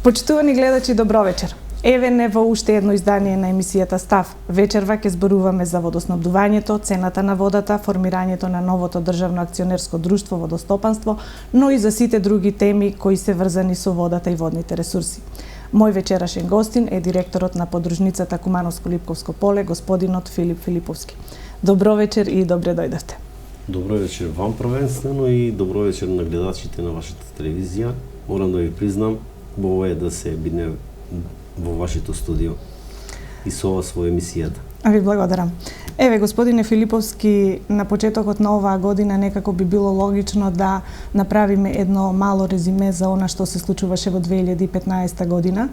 Почитувани гледачи, добро вечер. Еве не во уште едно издание на емисијата Став. Вечерва ќе зборуваме за водоснабдувањето, цената на водата, формирањето на новото државно акционерско друштво Водостопанство, но и за сите други теми кои се врзани со водата и водните ресурси. Мој вечерашен гостин е директорот на подружницата Кумановско-Липковско поле, господинот Филип Филиповски. Добро вечер и добре дојдовте. Добро вечер вам првенствено и добро вечер на гледачите на вашата телевизија. Морам да ви признам, убаво е да се бидне во вашето студио и со ова своја емисијата. А ви благодарам. Еве, господине Филиповски, на почетокот на оваа година некако би било логично да направиме едно мало резиме за она што се случуваше во 2015 година.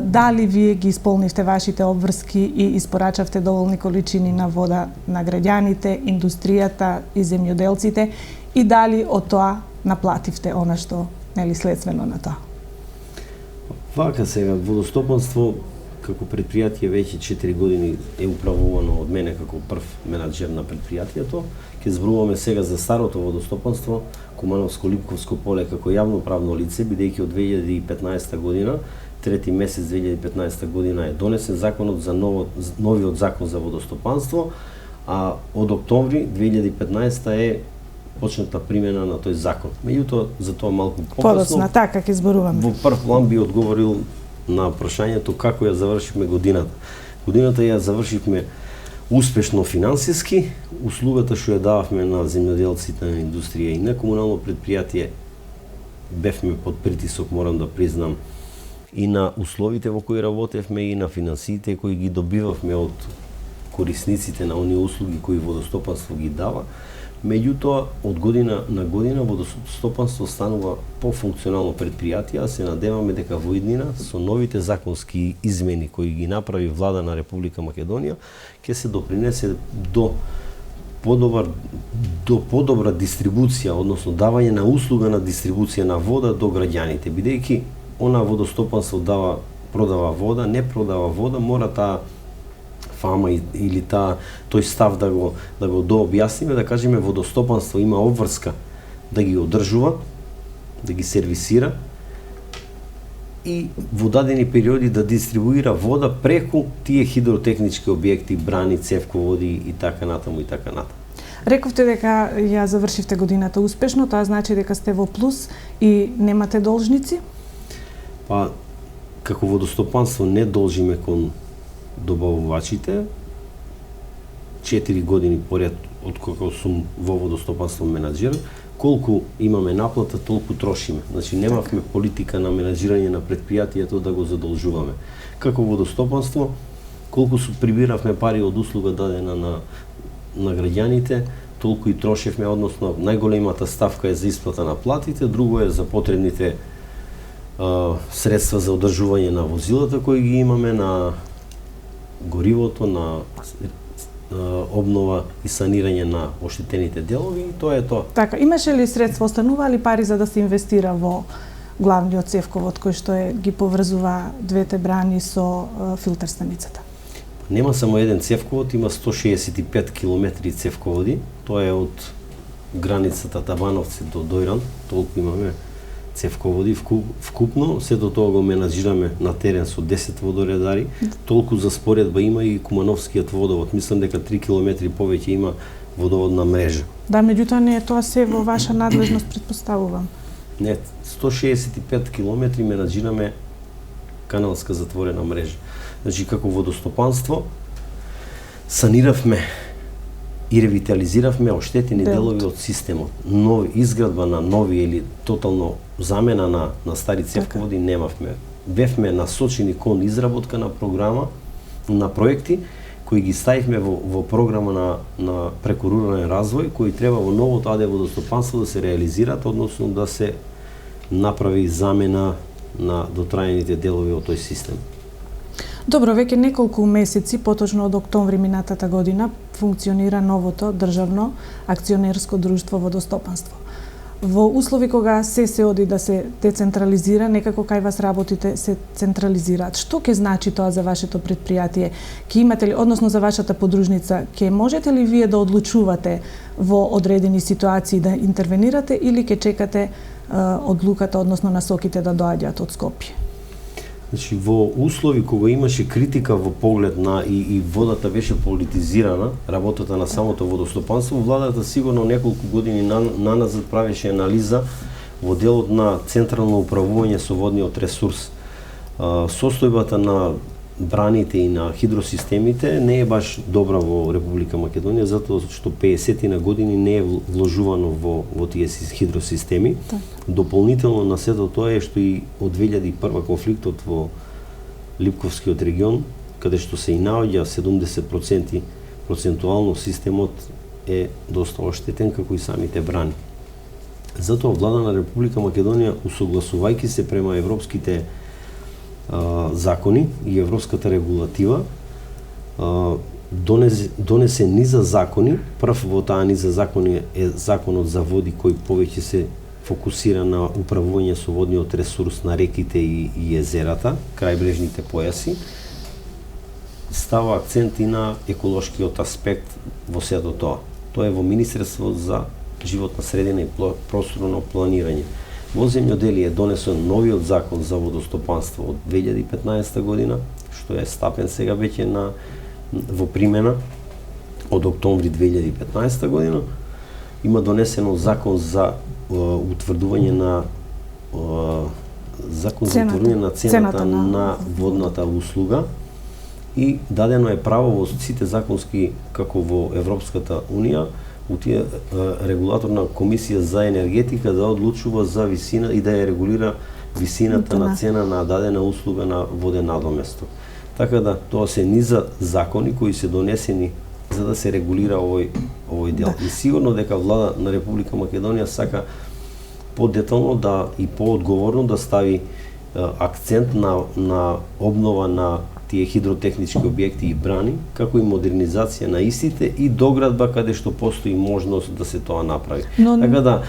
Дали вие ги исполнивте вашите обврски и испорачавте доволни количини на вода на граѓаните, индустријата и земјоделците и дали од тоа наплативте она што следствено на тоа? Вака сега, водостопанство како предпријатие веќе 4 години е управувано од мене како прв менаџер на предпријатието. Ќе зборуваме сега за старото водостопанство, Кумановско-Липковско поле како јавно правно лице, бидејќи од 2015 година, трети месец 2015 година е донесен законот за новиот закон за водостопанство, а од октомври 2015 е почната примена на тој закон. Меѓутоа, за тоа малку подоцна, така ќе зборуваме. Во прв план би одговорил на прашањето како ја завршивме годината. Годината ја завршивме успешно финансиски, услугата што ја дававме на земјоделците, на индустрија и на комунално предпријатие бевме под притисок, морам да признам, и на условите во кои работевме и на финансиите кои ги добивавме од корисниците на оние услуги кои водостопанство ги дава. Меѓутоа, од година на година водостопанство станува пофункционално предпријатие, а се надеваме дека во иднина со новите законски измени кои ги направи влада на Република Македонија ќе се допринесе до подобра дистрибуција, односно давање на услуга на дистрибуција на вода до граѓаните, бидејќи она водостопанство продава вода, не продава вода, мора таа фама или тој став да го дообјасниме, да кажеме водостопанство има обврска да ги одржува, да ги сервисира и во дадени периоди да дистрибуира вода преку тие хидротехнички објекти, брани, цевководи и така натаму и така натаму. Рековте дека ја завршивте годината успешно, тоа значи дека сте во плюс и немате должници? Па, како водостопанство не должиме кон добавувачите. 4 години поред од кога сум во водостопанство менаџер, колку имаме наплата, толку трошиме. Значи немавме политика на менаџирање на предпријатието да го задолжуваме. Како водостопанство, колку прибиравме пари од услуга дадена на граѓаните, толку и трошевме, односно најголемата ставка е за исплата на платите, друго е за потребните средства за одржување на возилата кои ги имаме, на горивото, на обнова и санирање на оштетените делови и тоа е тоа. Така, имаше ли средства, остануваа ли пари за да се инвестира во главниот цевковод кој што ги поврзува двете брани со филтер станицата? Нема само еден цевковод, има 165 километри цевководи. Тоа е од границата Табановци до Дојран, толку имаме цевководи вкупно, сето тоа го менаџираме на терен со 10 водоредари, толку за споредба има и Кумановскиот водовод. Мислам дека 3 километри повеќе има водоводна мрежа. Да, меѓутоа не е тоа се во ваша надлежност, претпоставувам. Не, 165 километри менаџираме каналска затворена мрежа. Значи, како водостопанство, саниравме и ревитализиравме оштетени делови од системот. Изградба на нови или тотално замена на стари цевководи немавме. Бевме насочени кон изработка на програма, на проекти кои ги ставивме во програма на преку рурален развој, кои треба во новото АД водостопанство да се реализираат, односно да се направи замена на дотрајаните делови од тој систем. Добро, веќе неколку месеци, поточно од октомври минатата година, функционира новото државно акционерско друштво Водостопанство. Во услови кога се оди да се децентрализира, некако кај вас работите се централизираат. Што ќе значи тоа за вашето предпријатие? Ќе имате ли, односно за вашата подружница, ќе можете ли вие да одлучувате во одредени ситуации да интервенирате или ќе чекате одлуката, односно насоките да доаѓаат од Скопје? Значи во услови кога имаше критика во поглед на и водата беше политизирана, работата на самото водостопанство, владата сигурно неколку години наназад правеше анализа во делот на централно управување со водниот ресурс. Состојбата на браните и на хидросистемите не е баш добра во Република Македонија, затоа што 50 на години не е вложувано во тие хидросистеми. Так. Дополнително на сето тоа е што и од 2001 конфликтот во Липковскиот регион, каде што се и наоѓа 70% процентуално системот е доста оштетен, како и самите брани. Затоа влада на Република Македонија, усогласувајќи се према европските закони и европската регулатива, донесе низа закони. Прв во таа низа закони е законот за води, кој повеќе се фокусира на управување со водниот ресурс на реките и езерата, крајбрежните појаси. Става акцент и на еколошкиот аспект во сето тоа. Тоа е во Министерство за животна средина и просторно планирање. Во земјоделие е донесен новиот закон за водостопанство од 2015 година, што е стапен сега веќе во примена од октомври 2015 година. Има донесено закон за утврдување на цената на водната услуга и дадено е право во сите законски, како во Европската Унија, регулаторна комисија за енергетика да одлучува за висина и да ја регулира висината на цена на дадена услуга на воден надоместок. Така да тоа се низа закони кои се донесени за да се регулира овој дел. Да. И сигурно дека влада на Република Македонија сака подетално и поодговорно да стави акцент на обнова на тие хидротехнички објекти и брани, како и модернизација на истите и доградба каде што постои можност да се тоа направи. Така да,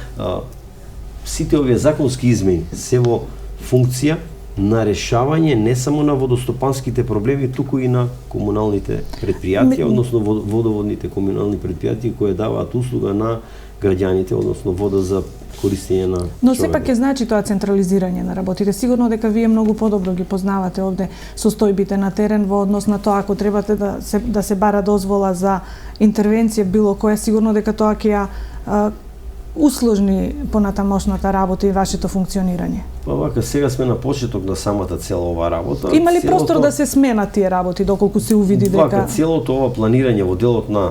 сите овие законски измени се во функција на решавање не само на водостопанските проблеми, туку и на комуналните предпријатија, односно водоводните комунални предпријатија кои даваат услуга на граѓаните, односно вода за користење на Но сепак ќе значи тоа централизирање на работите. Сигурно дека вие многу подобро ги познавате овде состојбите на терен во однос на тоа ако требате да се бара дозвола за интервенција било која, сигурно дека тоа ќе ја усложни понатамошната работа и вашето функционирање. Па вака, сега сме на почеток на самата цела ова работа. Има ли простор да се сменат тие работи доколку се увиди дека вака целото ова планирање во делот на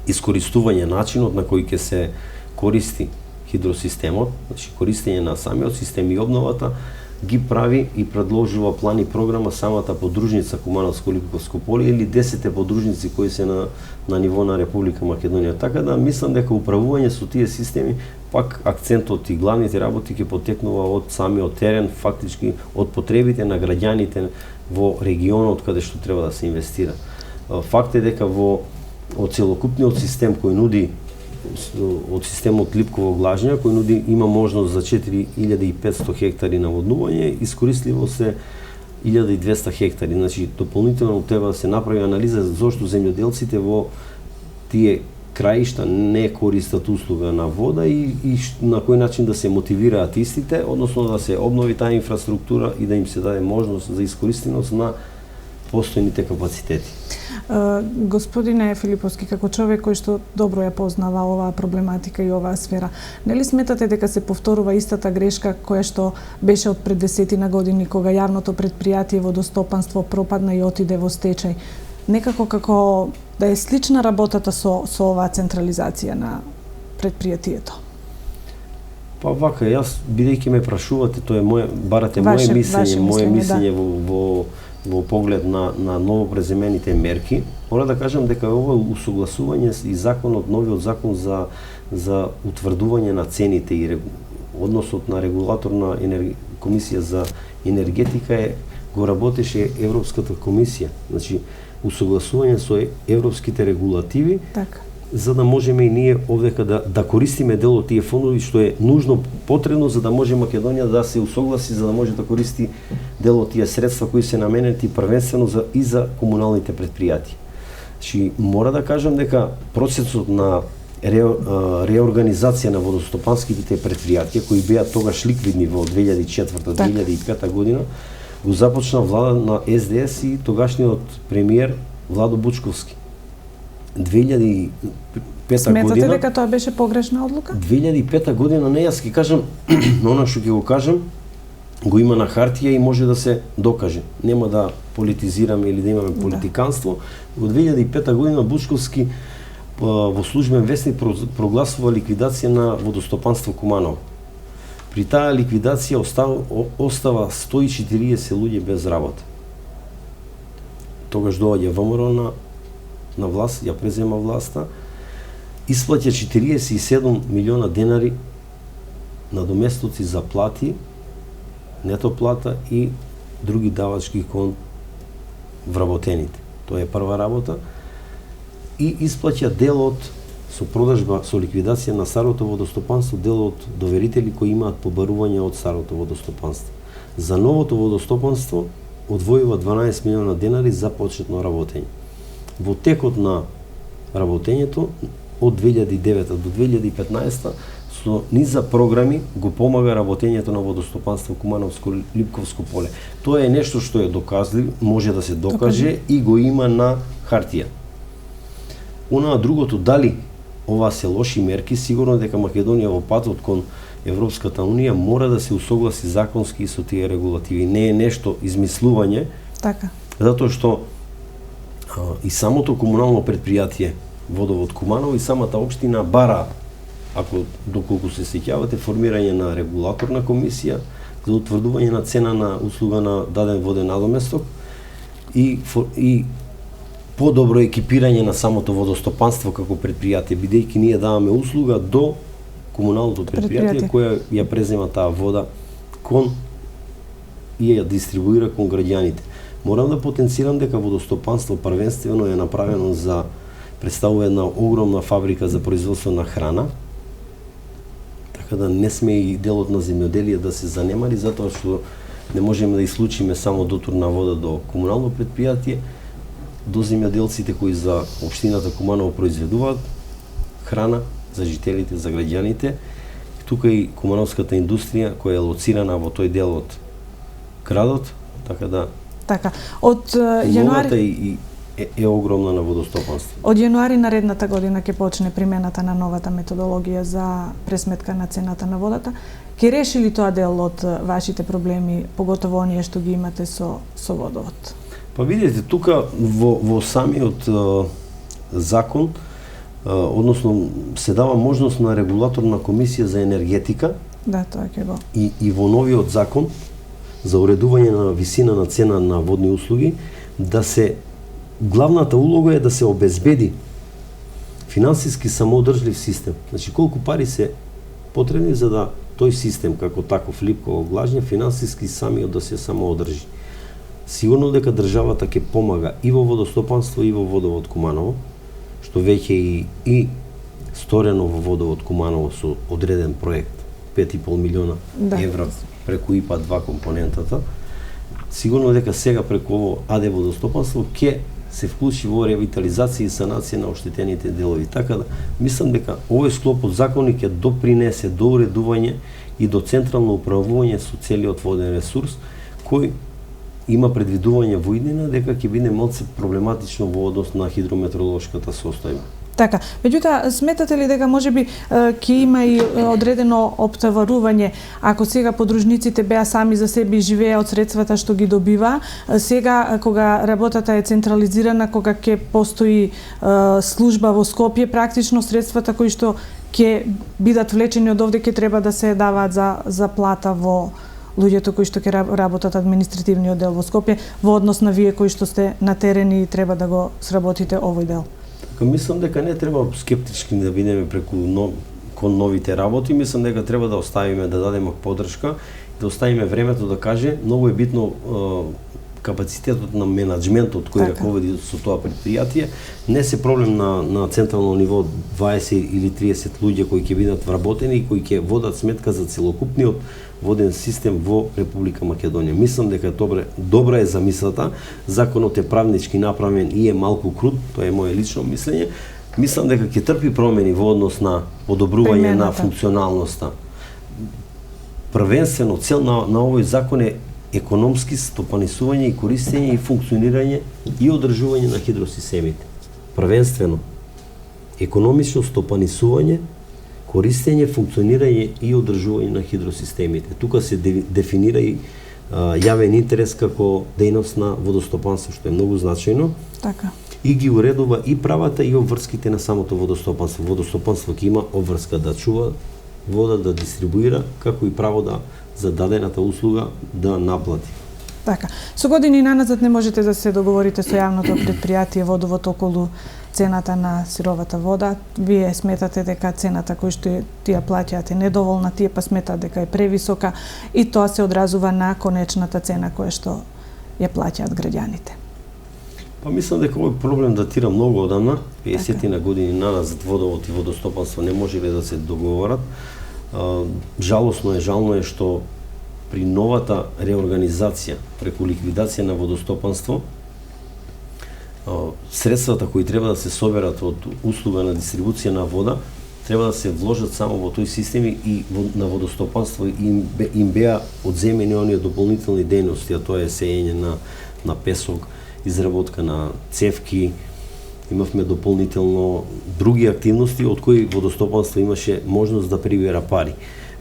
искористување начинот на кој ќе се користи хидросистемот, значи користење на самиот систем и обновата, ги прави и предложува план и програма самата подружница Кумановско-Липковско поле или 10 подружници кои се на ниво на Република Македонија. Така да мислам дека управување со тие системи, пак акцентот и главните работи ќе потекнува од самиот терен, фактички од потребите на граѓаните во регионот каде што треба да се инвестира. Факт е дека од целокупниот систем кој нуди од системот Липково глажња, кој има можност за 4500 хектари наводнување, искористливо се 1200 хектари. Значи, дополнително треба да се направи анализа зошто земјоделците во тие краишта не користат услуга на вода и на кој начин да се мотивираат истите, односно да се обнови таа инфраструктура и да им се даде можност за искористеност на постојните капацитети. Господине Филиповски, како човек кој што добро ја познава оваа проблематика и оваа сфера, нели сметате дека се повторува истата грешка која што беше од пред 10 години кога јавното предпријатие водостопанство пропадна и отиде во стечај? Некако како да е слична работата со оваа централизација на предпријатието? Па вака, јас бидејќи ме прашувате, тоа е барате мое мислење во поглед на новопреземените мерки, мора да кажам дека ова усогласување и новиот закон за утврдување на цените и односот на регулаторна комисија за енергетика го работеше Европската комисија. Значи, усогласување со европските регулативи, така, за да можеме и ние овдека да користиме дел од тие фондови што е нужно, потребно за да може Македонија да се усогласи, за да може да користи дел од тие средства кои се наменети првенствено и за комуналните предпријатија. Значи, мора да кажам дека процесот на реорганизација на водостопанските предпријатија кои беа тогаш ликвидни во 2004-2005 година, го започна влада на СДС и тогашниот премиер Владо Бучковски. 2005 Сметате година. дека тоа беше погрешна одлука? 2005 година, не, јас ќе кажам, но она што ќе го кажам, го има на хартија и може да се докаже. Нема да политизираме или да имаме политиканство. Во 2005 година Бучковски во службен весник прогласува ликвидација на водостопанство Куманово. При таа ликвидација остава 140 луѓе без работа. Тогаш доаѓа ВМРО на власт, ја презема власта, исплаќа 47 милиона денари на доместоци за плати, нето плата и други давачки кон вработените. Тоа е прва работа. И исплаќа дел од со продажба, со ликвидација на старото водостопанство, дел од доверители кои имаат побарување од старото водостопанство. За новото водостопанство одвојува 12 милиона денари за почетно работење. Во текот на работењето од 2009 до 2015 со низа програми го помага работењето на водостопанство Кумановско-Липковско поле. Тоа е нешто што е доказливо, може да се докаже и го има на хартија. Она другото, дали ова се лоши мерки, сигурно дека Македонија во патот кон Европската Унија мора да се усогласи законски со тие регулативи. Не е нешто измислување. Така. Затоа што и самото комунално предпријатие Водовод Куманово и самата општина бара, ако доколку се сеќавате, формирање на регулаторна комисија за утврдување на цена на услуга на даден воден надоместок и подобро екипирање на самото водостопанство како предпријатие, бидејќи ние даваме услуга до комуналното предпријатие кое ја презема таа вода кон и ја дистрибуира кон граѓаните. Морам да потенцирам дека водостопанство првенствено е направено за представува една огромна фабрика за производство на храна, така да не сме и делот на земјоделие да се занемари, затоа што не можеме даислучиме само дотур на вода до комунално предпријатие, до земјоделците кои за општината Куманово произведуваат храна за жителите, за граѓаните. Тука и кумановската индустрија која е лоцирана во тој дел од градот, така да Така. Од јануари е огромна на водостопанство. Од јануари наредната година ќе почне примената на новата методологија за пресметка на цената на водата. Ќе реши ли тоа дел од вашите проблеми, поготово оние што ги имате со водовод? Па видите, тука во самиот закон, односно се дава можност на регулаторна комисија за енергетика. Да, тоа ќе го. И во новиот закон за уредување на висина на цена на водни услуги, да се главната улога е да се обезбеди финансиски самоодржлив систем. Значи колку пари се потребни за да тој систем како таков Липково глажња финансиски самиот да се самоодржи. Сигурно дека државата ќе помага и во водостопанство и во Водовод Куманово, што веќе и сторено во Водовод Куманово со одреден проект 5,5 милиона евра преку ИПА 2 компонентата. Сигурно дека сега преку ово АД водостопанство ќе се вклучи во ревитализација и санација на оштетените делови. Така да мислам дека овој склоп од закони ќе допринесе до уредување и до централно управување со целиот воден ресурс, кој има предвидување во иднина дека ќе биде малку проблематично во однос на хидрометеоролошката состојба. Така, меѓутоа сметате ли дека можеби ќе има и одредено оптоварување ако сега подружниците беа сами за себе и живеа од средствата што ги добива, сега кога работата е централизирана, кога ќе постои служба во Скопје, практично средствата кои што ќе бидат влечени од овде ќе треба да се даваат за плата во луѓето кои што ќе работат административниот дел во Скопје, во однос на вие кои што сте на терен и треба да го сработите овој дел. Мислам дека не треба скептички да бидеме кон новите работи, мислам дека треба да оставиме, да дадеме поддршка, да оставиме времето да каже. Многу е битно капацитетот на менаџментот кој раководи со тоа предпријатие. Не се проблем на централно ниво 20 или 30 луѓе кои ќе бидат вработени и кои ќе водат сметка за целокупниот воден систем во Република Македонија. Мислам дека добра е замислата, законот е правнички направен и е малку крут, тоа е моје лично мислење. Мислам дека ќе трпи промени во однос на подобрување на функционалноста. Првенствено цел на овој закон е економски стопанисување и користење и функционирање и одржување на хидросистемите. Првенствено, економично стопанисување, користење, функционирање и одржување на хидросистемите. Тука се дефинира и јавен интерес како дејност на водостопанство, што е многу значајно. Така. И ги уредува и правата и обврските на самото водостопанство. Водостопанство ќе има обврска да чува вода, да дистрибуира, како и право да за дадената услуга да наплати. Така. Со години наназад не можете да се договорите со јавното предпријатие Водовод околу цената на сировата вода. Вие сметате дека цената која што тие плаќаат е недоволна, тие па сметаат дека е превисока и тоа се одразува на конечната цена која што ја плаќаат граѓаните. Па мислам дека овој проблем датира многу одамна, 50 на години наназад Водовод и водостопанство не можеле да се договорат. Жално е што при новата реорганизација преку ликвидација на водостопанство средствата кои треба да се соберат од услуга на дистрибуција на вода треба да се вложат само во тој систем и на водостопанство им беа одземени оние дополнителни дејности, а тоа е сеење на песок, изработка на цевки. Имавме дополнително други активности од кои водостопанство имаше можност да прибира пари.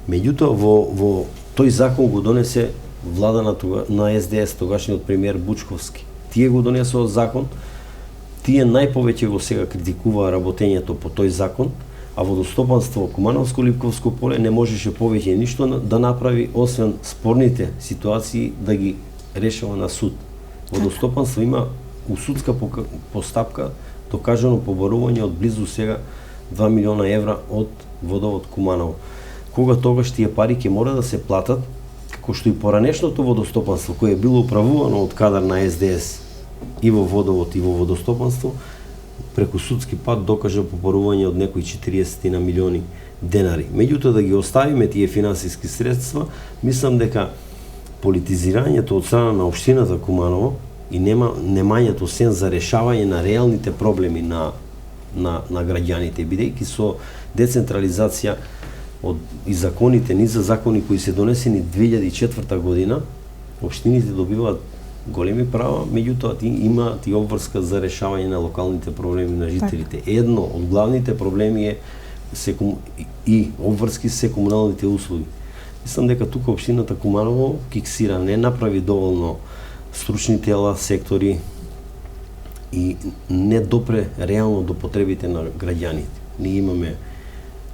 Меѓутоа во тој закон го донесе влада на СДС, тогашниот премиер Бучковски. Тие го донесоа закон, тие најповеќе го сега критикуваа работењето по тој закон, а водостопанство Кумановско-Липковско поле не можеше повеќе ништо да направи, освен спорните ситуации да ги решава на суд. Водостопанство има у судска постапка докажано поборување од близу сега 2 милиона евра од Водовод Куманово. Кога тогаш тие пари ќе мора да се платат, како што и поранешното водостопанство, кое е било управувано од кадар на СДС и во Водовод и во водостопанство, преку судски пат докажа поборување од некои 40 на милиони денари. Меѓутоа да ги оставиме тие финансиски средства, мислам дека политизирањето од страна на општината Куманово и немањето сен за решавање на реалните проблеми на граѓаните, бидејќи со децентрализација и законите, низа закони кои се донесени 2004 година, општините добиваат големи права, меѓутоа имаат и обврска за решавање на локалните проблеми на жителите. Едно од главните проблеми е и обврски се комуналните услуги. Мислам дека тука општината Куманово киксира, не направи доволно стручни тела, сектори и не допре реално до потребите на граѓаните. Ние имаме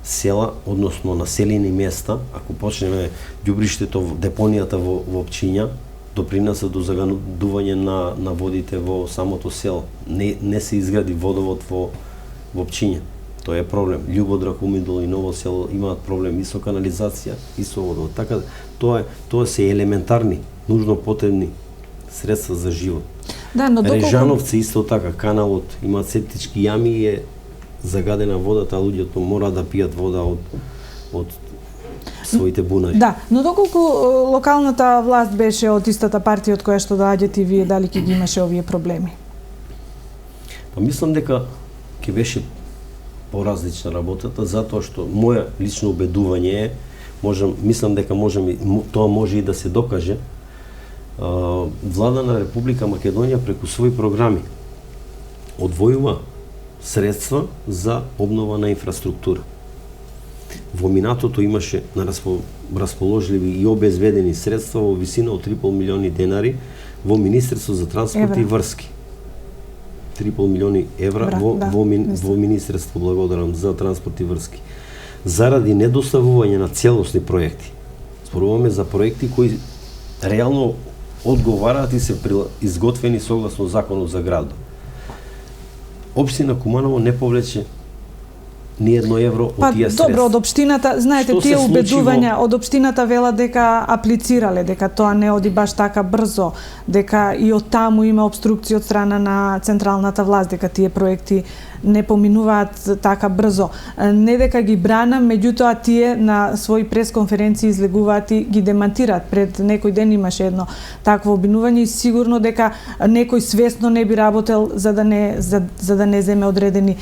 села, односно населени места, ако почнеме ѓубриштето, депонијата во општина, допринесе до загадување на водите во самото село. Не се изгради водовод во општина. Тоа е проблем. Љубодрак, Умидол и Ново село имаат проблем и со канализација, и со водовод. Така тоа се елементарни, нужно потребни средства за живот. Да, но Режановци исто така, каналот, имаат септички јами и е загадена водата, луѓето мора да пијат вода од своите бунари. Да, но доколку локалната власт беше од истата партија од која што доаѓате и вие, дали ќе ги имаше овие проблеми? Па мислам дека ќе беше поразлична работата, затоа што моја лично убедување е, мислам дека тоа може и да се докаже, влада на Република Македонија преку своји програми одвојува средства за обнова на инфраструктура. Во минатото имаше на расположливи и обезбедени средства во висина од 3,5 милиони денари во Министерство за транспорт и врски. 3,5 милиони евра во Министерство, благодарам, за транспорт и врски. Заради недоставување на целосни проекти. Зборуваме за проекти кои реално одговараат и се изготвени согласно законот за градот. Општина Куманово не повлече ни едно евро од тие средства. Добро, од општината, знаете, тие убедувања од општината велат дека аплицирале, дека тоа не оди баш така брзо, дека и од таму има обструкција од страна на централната власт, дека тие проекти не поминуваат така брзо. Не дека ги бранам, меѓутоа тие на своји пресконференции излегуваат и ги демантираат. Пред некој ден имаше едно такво обвинување и сигурно дека некој свесно не би работел за да не земе одредени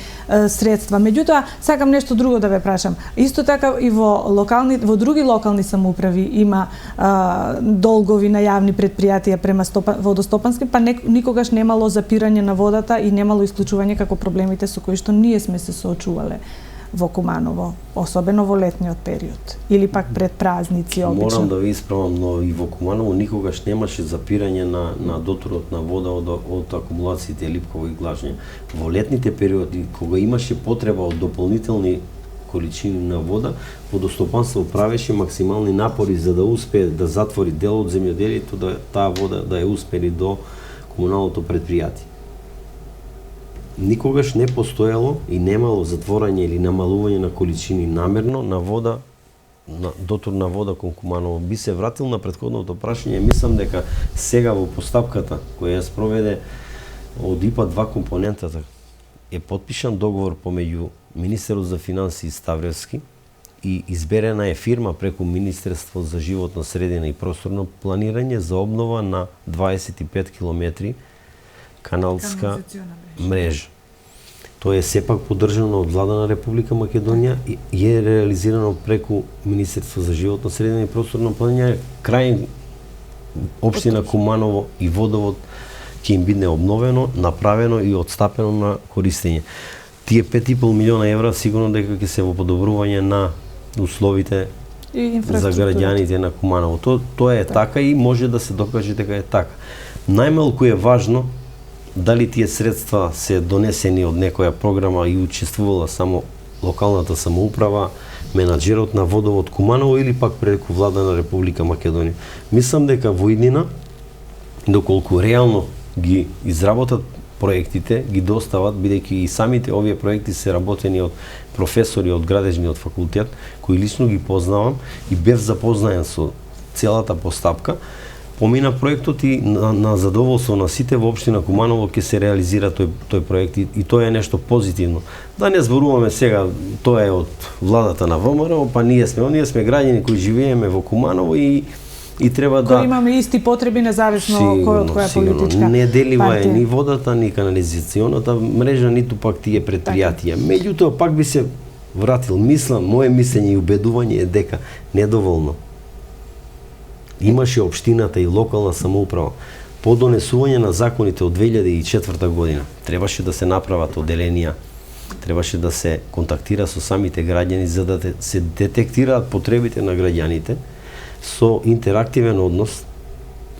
средства. Меѓутоа, сакам нешто друго да ве прашам. Исто така и во други локални самоуправи има долгови на јавни предпријатија према водостопански, па никогаш немало запирање на водата и немало исклучување како проблемите со кои што ние сме се соочувале во Куманово, особено во летниот период или пак пред празници обично. Морам да ви исправам, но и во Куманово никогаш немаше запирање на доторот на вода од акумулациите Липково и Глажње. Во летните периоди кога имаше потреба од дополнителни количини на вода, водостопанство правеше максимални напори за да успее да затвори дел од земјоделието, да таа вода да ја успели до комуналното предпријатие. Никогаш не постоело и немало затворање или намалување на количини намерно на вода, на дотор на вода кон Куманово. Би се вратил на претходното прашање, мислам дека сега во постапката која ја спроведе од ИПА 2 компонентата е потпишан договор помеѓу Министерот за финансии Ставревски и изберена е фирма преку Министерство за животна средина и просторно планирање за обнова на 25 километри каналска мрежа. Тоа е сепак поддржано од Влада на Република Македонија и е реализирано преку Министерство за животна средина и просторно планирање. Крај општина Куманово и водовод ќе им биде обновено, направено и отстапено на користење. Тие 5,5 милиона евра сигурно дека ќе се во подобрување на условите за граѓаните на Куманово. Тоа е така и може да се докаже дека е така. Најмалку е важно дали тие средства се донесени од некоја програма и учествувала само локалната самоуправа, менаџерот на водовод Куманово или пак преку Влада на Република Македонија. Мислам дека во иднина, доколку реално ги изработат проектите, ги достават, бидејќи и самите овие проекти се работени од професори од градежниот факултет, кои лично ги познавам и бев запознаен со целата постапка. Помина проектот и на задоволство на сите во општина Куманово ќе се реализира тој проект и тоа е нешто позитивно. Да не зборуваме сега, тоа е од владата на ВМРО, па ние сме граѓани кои живееме во Куманово и треба да... Кои имаме исти потреби независно кој од која политичка не делива е партија. ни водата, ни канализационата мрежа, ниту пак тие предпријатија. Меѓутоа пак би се вратил, мое мислење и убедување е дека недоволно. Имаше општината и локална самоуправа по донесување на законите од 2004 година. Требаше да се направат оделенија, требаше да се контактира со самите граѓани за да се детектираат потребите на граѓаните, со интерактивен однос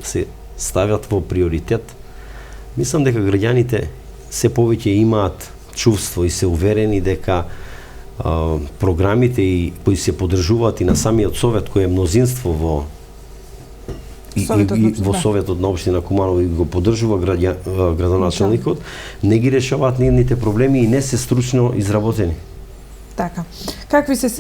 се стават во приоритет. Мислам дека граѓаните се повеќе имаат чувство и се уверени дека програмите кои се поддржуваат и на самиот совет кој е мнозинство во Советот на општина Куманово и го поддржува градоначалникот, не ги решаваат нивните проблеми и не се стручно изработени. Така.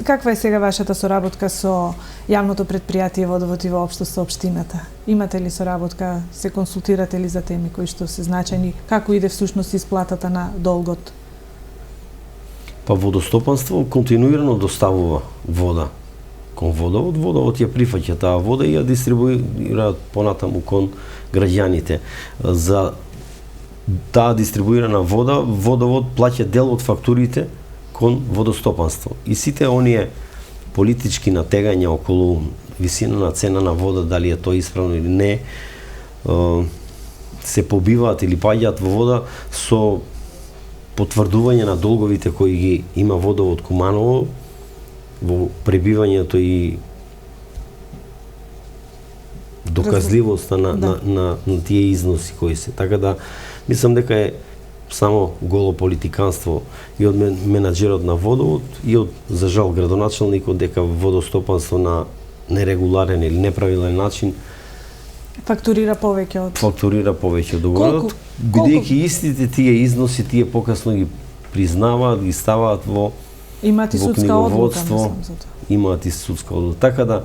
Каква е сега вашата соработка со јавното предпријатие Водовод и воопшто со општината? Имате ли соработка, се консултирате ли за теми кои што се значајни? Како иде всушност исплатата на долгот? Па водостопанство континуирано доставува вода кон водовод, водовод ја прифаќа таа вода и ја дистрибуира понатаму кон граѓаните. За таа дистрибуирана вода, водовод плаќа дел од фактурите кон водостопанство. И сите оние политички натегања околу висина на цена на вода, дали е тоа исправно или не, се побиваат или паѓаат во вода со потврдување на долговите кои ги има водовод Куманово во пребивањето и доказливоста на тие износи кои се. Така да, мислам дека е само голо политиканство и од менаџерот на водовод и од, за жал, градоначалникот дека водостопанство на нерегуларен или неправилен начин фактурира повеќе од договорот, бидејќи истите тие износи тие покасно ги признаваат, ги ставаат во имаат и судска одлука, мислам за тоа. Имаат и судска одлука. Така да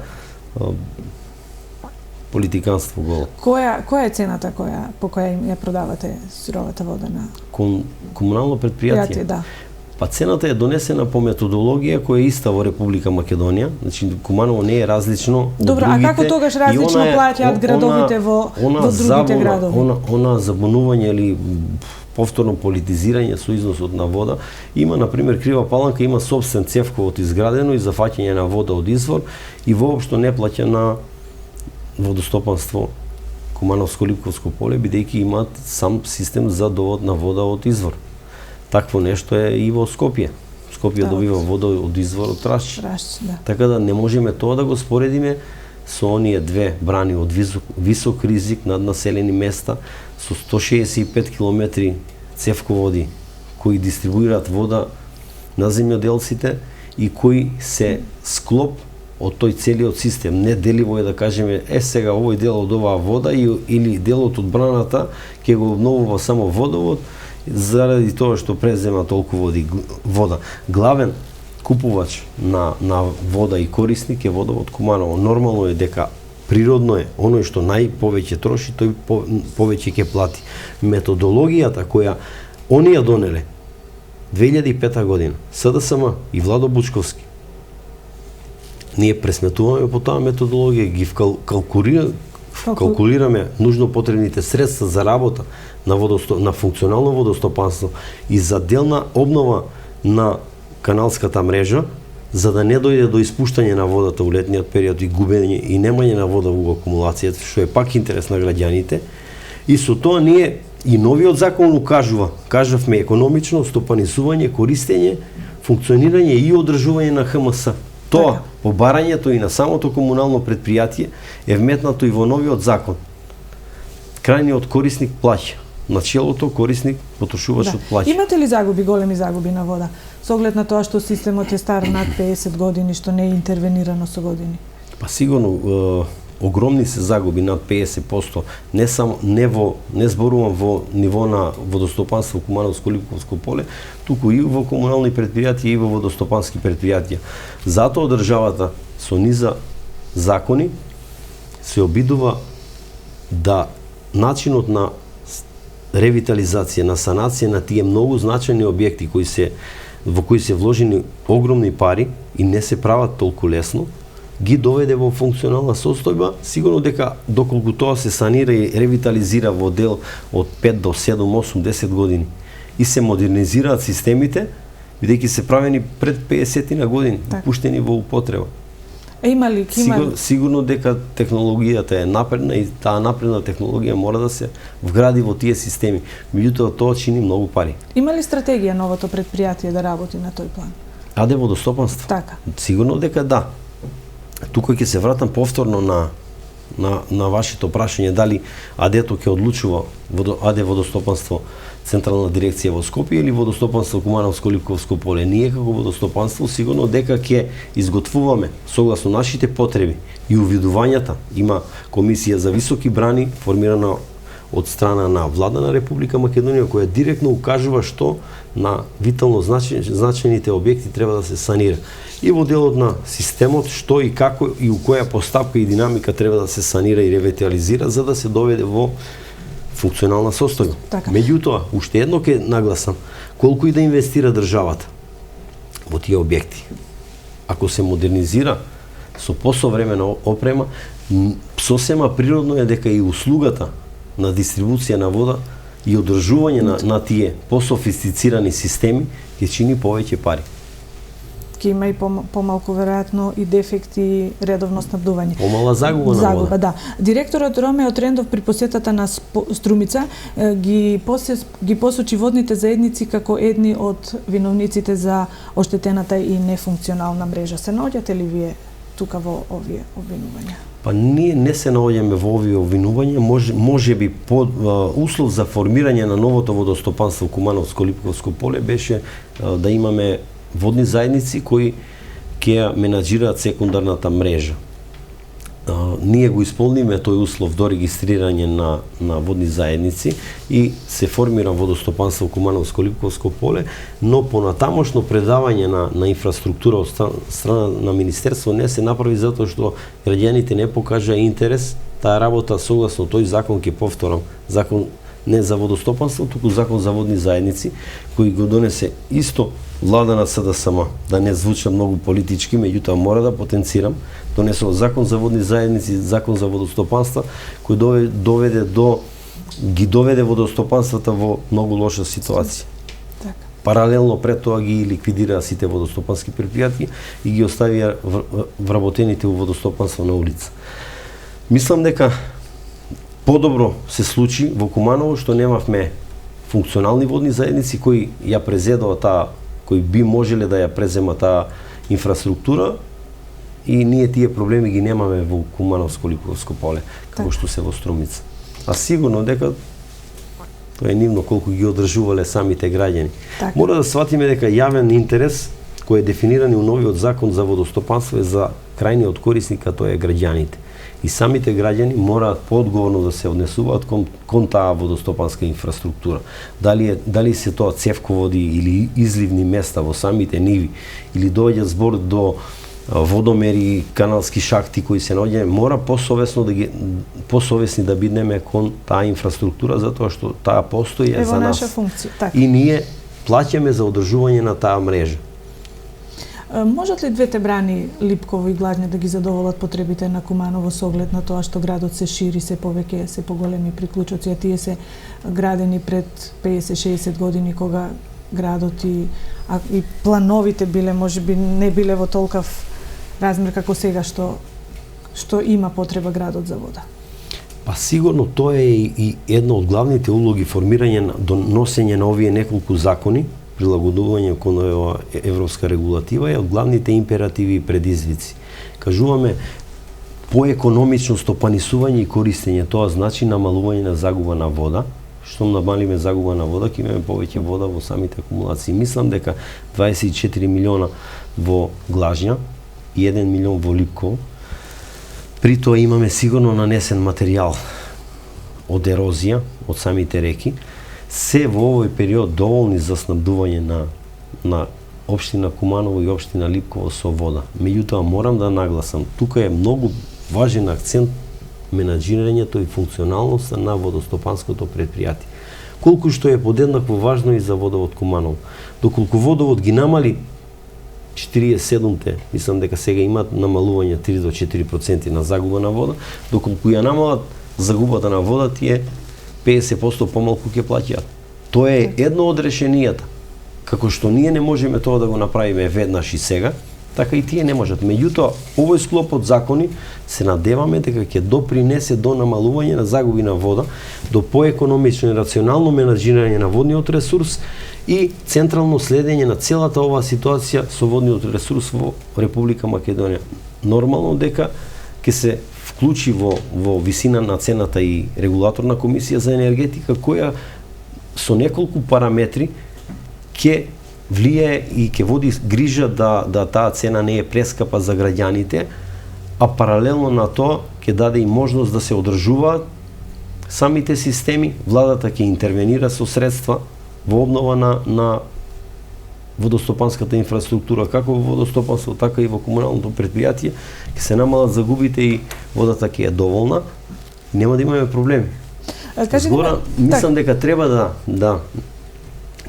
политиканство голо. Која е цената по која им ја продавате суровата вода на Комунално предпријатие? Да. Па цената е донесена по методологија која е иста во Република Македонија, значи Куманово не е различно од другите. Добро, а како тогаш различно плаќаат градовите во другите градови? Она забунување или повторно политизирање со износот на вода. Има, например, Крива Паланка има собствен цевковод изградено и за фаќање на вода од извор и воопшто не плаќа на водостопанство Кумановско-Липковско поле, бидејќи имаат сам систем за довод на вода од извор. Такво нешто е и во Скопје. Скопје добива вода од извор од Трашчи. Да. Така да не можеме тоа да го споредиме со оние две брани од висок ризик над населени места со 165 километри цевководи кои дистрибуираат вода на земјоделците и кои се склоп од тој целиот систем. Не деливо е да кажеме сега овој дел од оваа вода или делот од браната ќе го обновува само водовод заради тоа што презема толку вода. Главен купувач на вода и корисник е водовод Куманово. Нормално е дека природно е оној што најповеќе троши, тој повеќе ќе плати. Методологијата која они ја донеле 2005 година, СДСМ и Владо Бучковски, ние пресметуваме по таа методологија, ги калкулираме нужно потребните средства за работа на функционално водостопанство и за делна обнова на каналската мрежа, за да не дојде до испуштање на водата во летниот период и губење и немање на вода во акумулацијата, што е пак интерес на граѓаните. И со тоа ние и новиот закон кажавме економично стопанисување, користење, функционирање и одржување на ХМС. Тоа, побарањето и на самото комунално предпријатие е вметнато и во новиот закон. Крајниот корисник плаќа. Начелото корисник, потрошувачот плаќа. Имате ли големи загуби на вода? Со оглед на тоа што системот е стар над 50 години, што не е интервенирано со години? Па сигурно огромни се загуби над 50%. Не зборувам во ниво на водостопанство Кумановско-Липковско поле, туку и во комунални предпријатија и во водостопански предпријатија. Затоа државата со низа закони се обидува да начинот на ревитализација, на санација на тие многу значајни објекти во кои се вложени огромни пари и не се прават толку лесно, ги доведе во функционална состојба, сигурно дека доколку тоа се санира и ревитализира во дел од 5 до 7, 8, 10 години и се модернизираат системите, бидејќи се правени пред 50 на години, пуштени во употреба. Сигурно дека технологијата е напредна и таа напредна технологија мора да се вгради во тие системи. Меѓутоа тоа чини многу пари. Има ли стратегија новото предпријатие да работи на тој план? АД водостопанство? Така. Сигурно дека да. Тука ќе се вратам повторно на вашето прашање дали АД-то ќе одлучува АД водостопанство Централна дирекција во Скопје или водостопанство Кумановско-Липковско поле. Ние како водостопанство сигурно дека ќе изготвуваме согласно нашите потреби и увидувањата. Има комисија за високи брани формирана од страна на Влада на Република Македонија која директно укажува што на витално значајните објекти треба да се санира. И во делот на системот што и како и у која постапка и динамика треба да се санира и ревитализира за да се доведе во функционална состојба. Меѓутоа, уште едно ќе нагласам, колку и да инвестира државата во тие објекти, ако се модернизира со посовремена опрема, сосема природно е дека и услугата на дистрибуција на вода и одржување на тие пософистицирани системи ќе чини повеќе пари. Ќе има и помалку веројатно и дефекти и редовно снабдување. Помала загуба на вода. Да. Директорот Ромео Трендов при посетата на Струмица ги посочи водните заедници како едни од виновниците за оштетената и нефункционална мрежа. Се наоѓате ли вие тука во овие обвинувања? Па ние не се наоѓаме во овие обвинувања, можеби услов за формирање на новото водостопанство Кумановско-Липковско поле беше да имаме водни заедници кои ќе менаџираат секундарната мрежа. Ние го исполниме тој услов до регистрирање на водни заедници и се формира водостопанство Кумановско-Липковско поле, но понатамошно предавање на инфраструктура од страна на Министерство не се направи затоа што граѓаните не покажаа интерес таа работа согласно тој закон, ќе повторам, закон не за водостопанство, туку закон за водни заедници, кој го донесе исто влада на СДСМ, да не звуча многу политички, меѓутоа мора да потенцирам, донесува закон за водни заедници, закон за водостопанство, кој ги доведе водостопанствата во многу лоша ситуација. Така. Паралелно пред тоа ги ликвидираа сите водостопански предпријатија и ги оставија вработените во водостопанство на улица. Мислам дека подобро се случи во Куманово што немавме функционални водни заедници кои ја презедува таа, кои би можеле да ја презема таа инфраструктура, и ние тие проблеми ги немаме во Кумановско-Липовско поле, како што се во Струмица. А сигурно дека тоа е нивно колку ги одржувале самите граѓани. Так. Мора да сватиме дека јавен интерес кој е дефиниран у новиот закон за водостопанство е за крајниот корисник, а тоа е граѓаните. И самите граѓани мораат поодговорно да се однесуваат кон таа водостопанска инфраструктура. Дали се тоа цевководи или изливни места во самите ниви, или доаѓа збор до водомери, каналски шахти кои се наоѓаат, мора посовесни да бидеме кон таа инфраструктура, затоа што таа постои за нас. Наша функција, така. И ние плаќаме за одржување на таа мрежа. Можат ли двете брани, Липково и Глажње, да ги задоволат потребите на Куманово со оглед на тоа што градот се шири, се повеќе, се поголеми приклучоци, а тие се градени пред 50-60 години, кога градот и плановите биле, можеби не биле во толков размер како сега што има потреба градот за вода? Па сигурно тоа е и една од главните улоги, формирање, доносење на овие неколку закони, прилагодување кон европска регулатива, е од главните императиви и предизвици. Кажуваме поекономично стопанисување и користење, тоа значи намалување на загуба на вода. Штом намалиме загуба на вода, ќе имаме повеќе вода во самите акумулации. Мислам дека 24 милиона во Глажња и 1 милион во Липково. При тоа имаме сигурно нанесен материјал од ерозија од самите реки. Се во овој период доволни за снабдување на општина Куманово и општина Липково со вода. Меѓутоа морам да нагласам, тука е многу важен акцент менаџирањето и функционалноста на водостопанското предпријатие. Колку што е подеднакво важно и за водовод Куманово. Доколку водовод ги намали 47-те, мислам дека сега имаат намалување 3 до 4% на загуба на вода, доколку ја намалат загубата на вода, тие 50% помалку ќе плаќаат. Тоа е едно од решенијата. Како што ние не можеме тоа да го направиме веднаш и сега, така и тие не можат. Меѓутоа, овој склоп од закони се надеваме дека ќе допринесе до намалување на загуби на вода, до поекономично и рационално менаџирање на водниот ресурс и централно следење на целата оваа ситуација со водниот ресурс во Република Македонија. Нормално дека ќе се вклучи во висина на цената и регулаторна комисија за енергетика, која со неколку параметри ќе влијае и ќе води грижа да таа цена не е прескапа за граѓаните, а паралелно на тоа ќе даде и можност да се одржуваат самите системи, владата ќе интервенира со средства во обнова на водостопанската инфраструктура, како во водостопанство, така и во комуналното предпријатие, ќе се намалат загубите и водата ќе е доволна, нема да имаме проблеми. Згора, мислам дека треба да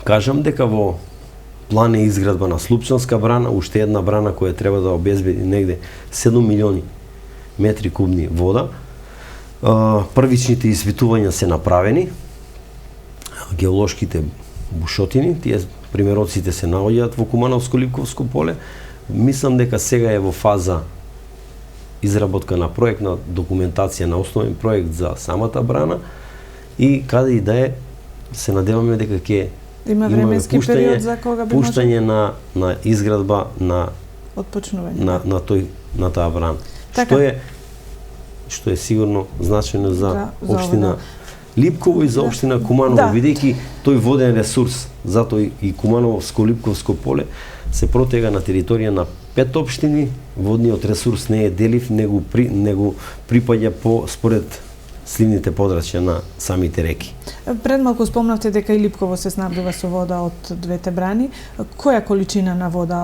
кажам дека во план е изградба на Слупчанска брана, уште една брана која треба да обезбеди негде 7 милиони метри кубни вода. Првичните испитувања се направени, геолошките бушотини, тие примероците се наоѓаат во Кумановско-Липковско поле. Мислам дека сега е во фаза изработка на проектна документација, на основен проект за самата брана и каде и да е, се надеваме дека ќе има временски период за кога би пуштање на изградба на отпочнување на таа брана. Така. Што е сигурно значајно за општина Липково и за општина Куманово, бидејќи тој воден ресурс, затоа и Кумановско-Липковско поле се протега на територија на 5 општини, водниот ресурс не е делив, него припаѓа според сливните подрачја на самите реки. Пред малку спомнавте дека и Липково се снабдува со вода од двете брани. Која количина на вода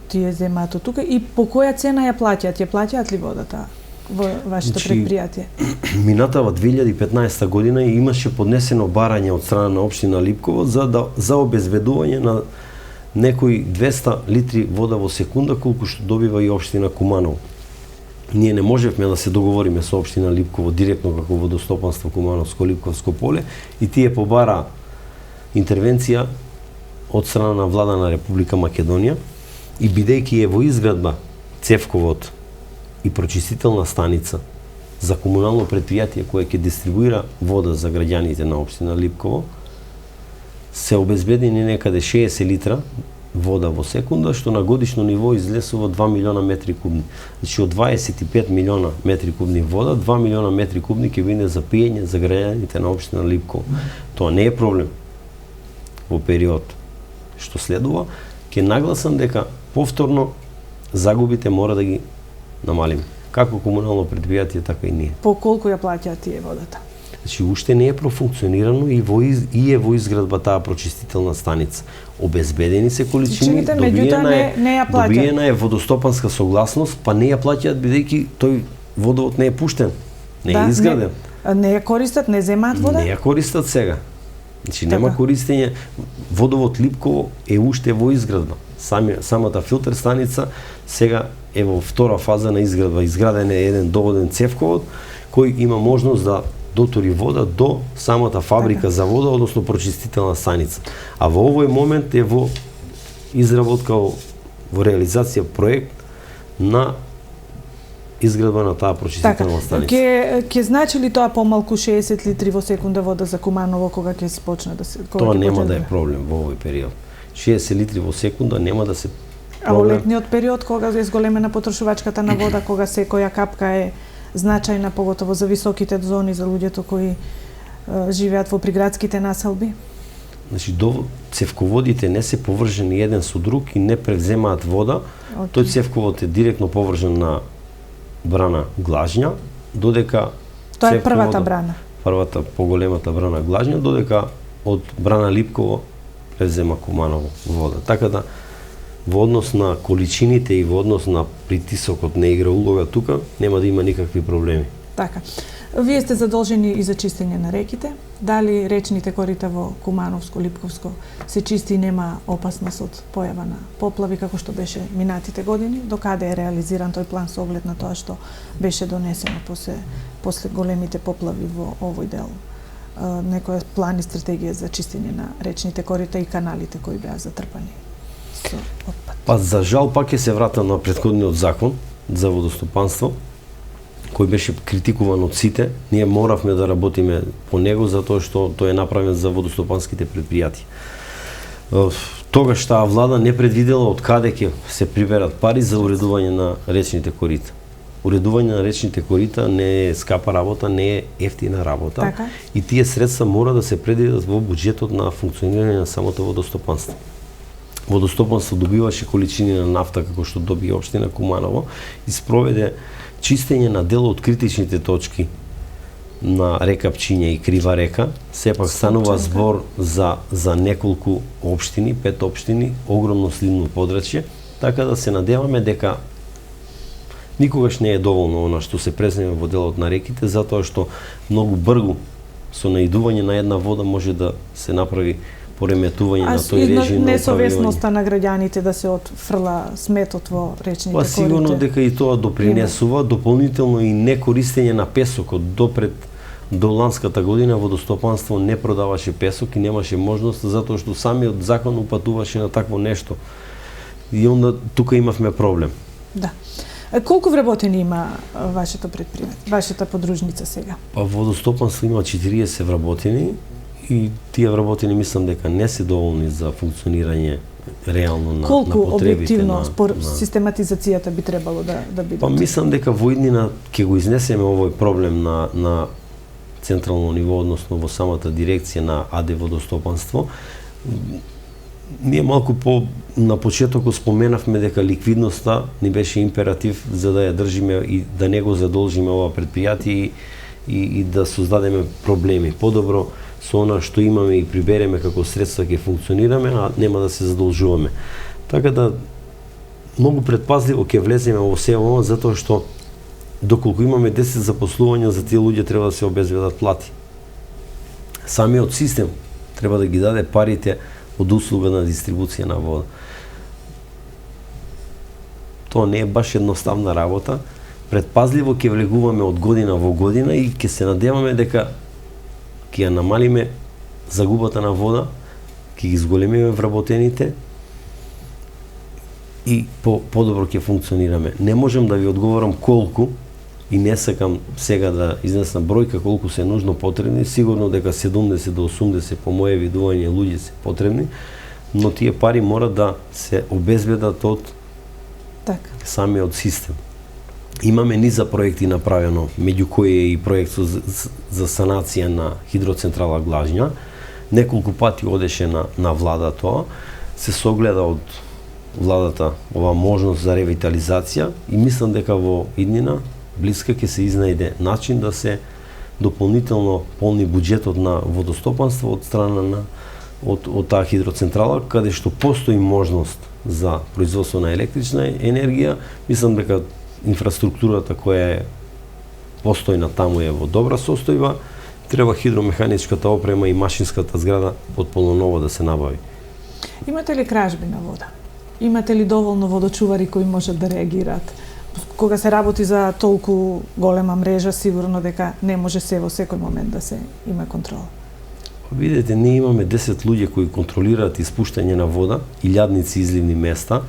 тие земаат од тука и по која цена ја плаќаат? Ја плаќаат ли водата во вашето предпријатие? Минатава 2015 година имаше поднесено барање од страна на општина Липково за обезбедување на некои 200 литри вода во секунда, колку што добива и општина Куманово. Ние не можевме да се договориме со општина Липково директно како водостопанство Кумановско-Липковско поле и тие побара интервенција од страна на влада на Република Македонија и бидејќи е во изградба цевковод и прочистителна станица за комунално предпријатие кое ќе дистрибуира вода за граѓаните на општина Липково, се обезбедени некаде 60 литра вода во секунда, што на годишно ниво излесува 2 милиона метри кубни. Значи од 25 милиона метри кубни вода, 2 милиона метри кубни ќе биде за пиење за граѓаните на општина Липково. Тоа не е проблем во период што следува, ќе нагласам дека повторно загубите мора да ги намалиме. Како комунално предпријатие, така и ние. По колку ја плаќаат тие водата? Значи, уште не е профункционирано и е во изградба таа прочистителна станица. Обезбедени се количини, добиена е водостопанска согласност, па не ја плаќаат бидејќи тој водовод не е пуштен, не е изграден. Не ја користат, не земаат вода? Не ја користат сега. Значи, нема користење. Водовод Липково е уште во изградба. Самата филтер станица сега е во втора фаза на изградба. Изграден е еден доводен цевковод кој има можност да дотури вода до самата фабрика за вода, односно прочистителна станица. А во овој момент е во изработка, во реализација проект на изградба на таа прочистителна станица. Ќе значи ли тоа помалку 60 литри во секунда вода за Куманово кога ќе се почне да се... Тоа нема да е проблем во овој период. 60 литри во секунда нема да се проблем. А во летниот период, кога е зголемена потрошувачката на вода, кога секоја капка е значајна, поготово за високите зони, за луѓето кои живеат во приградските населби? Значи, цевководите не се поврзани еден со друг и не превземаат вода. Тој цевковод е директно поврзан на брана Глажња, додека... Тоа е првата брана? Првата, поголемата брана Глажња, додека од брана Липково превзема Куманово вода. Така да, во однос на количините и во однос на притисокот не игра улога тука, нема да има никакви проблеми. Така. Вие сте задолжени и за чистење на реките. Дали речните корита во Кумановско, Липковско се чисти и нема опасност од појава на поплави како што беше минатите години? Докаде е реализиран тој план со оглед на тоа што беше донесено после големите поплави во овој дел? Некој план и стратегија за чистење на речните корита и каналите кои беа затрпани со отпад? Па за жал пак ќе се вратам на претходниот закон за водостопанство, кој беше критикуван од сите. Ние моравме да работиме по него затоа што тој е направен за водостопанските предпријатија. Тогаш таа влада не предвидела од каде ќе се приберат пари за уредување на речните корита. Уредување на речните корита не е скапа работа, не е ефтина работа. Така. И тие средства мора да се предвидат во буџетот на функционирање на самото водостопанство. Водостопанство добиваше количини на нафта како што доби општина Куманово и спроведе чистење на дел од критичните точки на река Пчиња и Крива река. Сепак станува збор за неколку општини, 5 општини, огромно сливно подрачје, така да се надеваме дека никогаш не е доволно она што се преземе во делот на реките, затоа што многу бргу со наидување на една вода може да се направи пореметување на тој режим на несовесноста на граѓаните да се отфрла сметот во речните корита. Сигурно дека и тоа допринесува, дополнително и некористење на песокот. До ланската година водостопанство не продаваше песок и немаше можност затоа што самиот закон упатуваше на такво нешто. И онда тука имавме проблем. Да. Колку вработени има вашето предпријатие, вашата подружница сега? Па водостопанство има 40 вработени и тие вработени мислам дека не се доволни за функционирање реално на потребите. Колку објективно спор систематизацијата би требало да биде? Па мислам дека во иднина ќе го изнесеме овој проблем на централно ниво, односно во самата дирекција на АД водостопанство. Ние малку на почетокот споменавме дека ликвидноста ни беше императив за да ја држиме и да не го задолжиме ова предпријатие и да создадеме проблеми. Подобро со она што имаме и прибереме како средства ќе функционираме, а нема да се задолжуваме. Така да многу предпазливо ќе влеземе во се ова затоа што доколку имаме 10 запослувања, за тие луѓе треба да се обезбедат плати. Самиот систем треба да ги даде парите од услуга на дистрибуција на вода. Тоа не е баш едноставна работа. Предпазливо ќе влегуваме од година во година и ќе се надеваме дека ќе ја намалиме загубата на вода, ќе ги зголемиме вработените и подобро ќе функционираме. Не можам да ви одговорам колку и не сакам сега да изнесам бројка колку се нужно потребни, сигурно дека 70 до 80 по моje видување луѓе се потребни, но тие пари мора да се обезбедат од самиот систем. Имаме низа проекти направено, меѓу кои е и проект за санација на хидроцентрала Глажња. Неколку пати одеше на влада тоа, се согледа од владата ова можност за ревитализација и мислам дека во иднина блиска ќе се изнајде начин да се дополнително полни буџетот на водостопанство од страна од таа хидроцентрала, каде што постои можност за производство на електрична енергија. Мислам дека инфраструктурата која е постојна таму е во добра состојба, треба хидромеханичката опрема и машинската зграда потполно ново да се набави. Имате ли кражби на вода? Имате ли доволно водочувари кои можат да реагираат? Кога се работи за толку голема мрежа, сигурно дека не може се во секој момент да се има контрола. Видете, ние имаме 10 луѓе кои контролираат испуштање на вода, илјадници изливни места,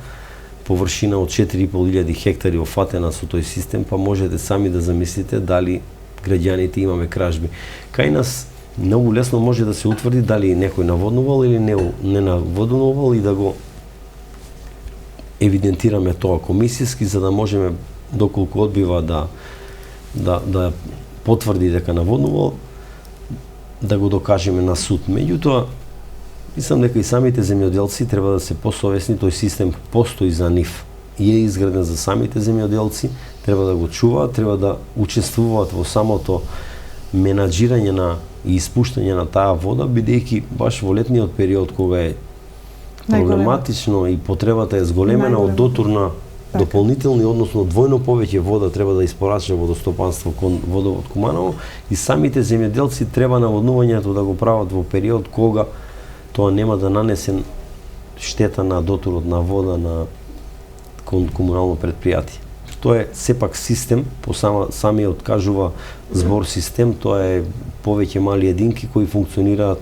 површина од 4.500 хектари офатена со тој систем, па можете сами да замислите дали граѓаните имаме кражби. Кај нас многу лесно може да се утврди дали некој наводнувал или не наводнувал и да го евидентираме тоа комисијски, за да можеме, доколку одбива да потврди дека наводнувал, да го докажеме на суд. Меѓутоа, мислам дека и самите земјоделци треба да се посовесни, тој систем постои за нив и е изграден за самите земјоделци, треба да го чуваат, треба да учествуваат во самото менаџирање на и испуштање на таа вода, бидејќи баш во летниот период кога е проблематично и потребата е зголемена од дотур на дополнителни, односно двојно повеќе вода треба да испорача водостопанство кон водовод Куманово и самите земјоделци треба наводнувањето да го прават во период кога тоа нема да нанесе штета на дотурот на вода на комунално предпријатие. Тоа е сепак систем, по самиот кажува збор систем, тоа е повеќе мали единки кои функционираат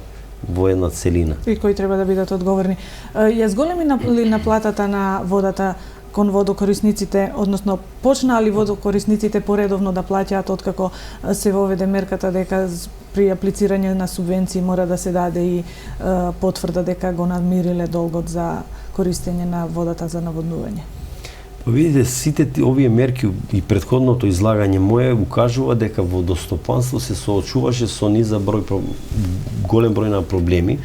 во една целина. И кои треба да бидат одговорни. Ја зголеми ли наплатата на водата кон водокорисниците, односно почнаа ли водокорисниците поредовно да плаќаат откако се воведе мерката дека при аплицирање на субвенции мора да се даде и потврда дека го надмириле долгот за користење на водата за наводнување? Видите, сите овие мерки и претходното излагање мое укажува дека водостопанство се соочуваше со низа голем број на проблеми.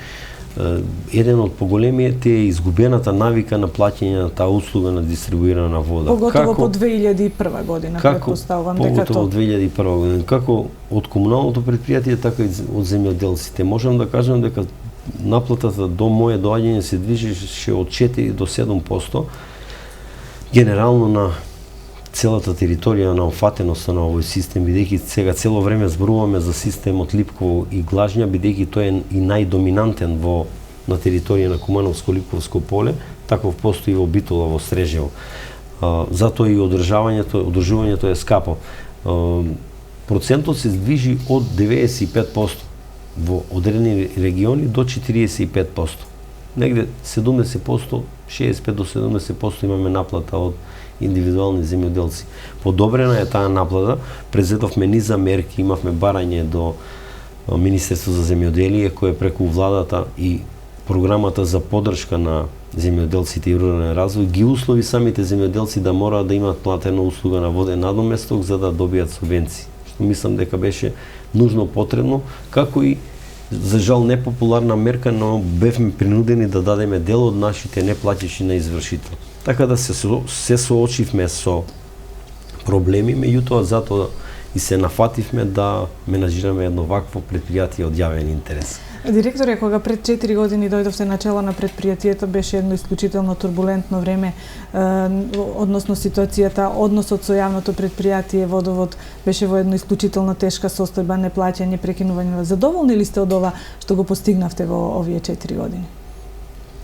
Еден од поголемиот е изгубената навика на плаќање на таа услуга на дистрибуирана вода. Поготово по 2001 година, претпоставувам дека тоа. Поготово 2001 година. Како од комуналното предпријатие, така и од земјоделците. Можам да кажам дека наплатата до моје доаѓање се движеше од 4 до 7%. Генерално на целата територија на офатеноста на овој систем, бидејќи сега цело време зборуваме за системот Липково и Глажња, бидејќи тој е и најдоминантен на територија на Кумановско-Липковско поле, таков постои во Битола, во Стрежево. Затоа и одржувањето е скапо. Процентот се движи од 95% во одредени региони до 45%. Негде 70%, 65 до 70% имаме наплата од индивидуални земјоделци. Подобрена е таа наплата, презедовме низа мерки, имавме барање до Министерство за земјоделие, кое преку владата и програмата за поддршка на земјоделците и рурален развој ги услови самите земјоделци да мораат да имаат платена услуга на воден надоместок за да добијат субвенции. Што мислам дека беше нужно потребно, како и за жал непопуларна мерка, но бевме принудени да дадеме дел од нашите неплатичи на извршител. Така да се соочивме со проблеми, меѓутоа затоа и се нафативме да менаџираме едно вакво предпријатие од јавен интерес. Директоре, кога пред 4 години дојдовте на чело на предпријатието, беше едно исклучително турбулентно време, односно ситуацијата, односот со јавното предпријатие Водовод беше во едно исклучително тешка состојба, неплаќање, прекинување. Задоволни ли сте од ова што го постигнавте во овие 4 години?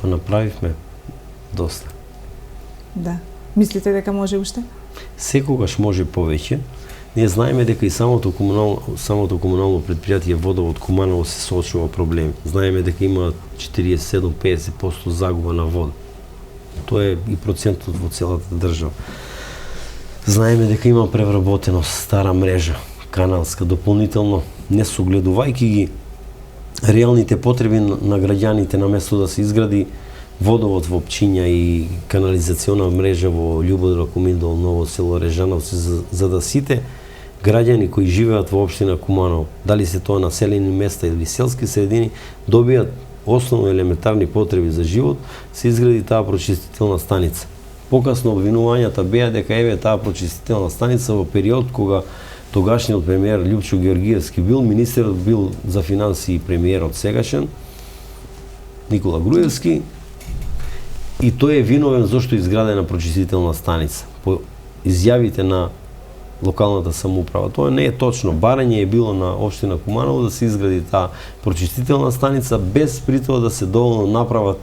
Па направивме доста. Да. Мислите дека може уште? Секогаш може повеќе. Ние знаеме дека и самото комунално предпријатие Водовод Куманово се соочува проблеми. Знаеме дека има 47-50% загуба на вода. Тоа е и процентот во целата држава. Знаеме дека има превработено стара мрежа, каналска, дополнително, не согледувајќи ги реалните потреби на граѓаните, на место да се изгради водовод во Пчиња и канализациона мрежа во Љубодра, Куминдол, Ново село, Режановци, за да сите граѓани кои живеат во општина Куманово, дали се тоа населени места или селски средини, добијат основно елементарни потреби за живот, се изгради таа прочистителна станица. Покасно обвинувањата беа дека еве таа прочистителна станица во период кога тогашниот премиер Љупчо Георгиевски бил, министерот бил за финансии и премиерот сегашен, Никола Груевски, и тој е виновен зашто изградена прочистителна станица. По изјавите на локалната самоуправа. Тоа не е точно. Барање е било на општина Куманово да се изгради таа прочистителна станица без при тоа да се доволно направат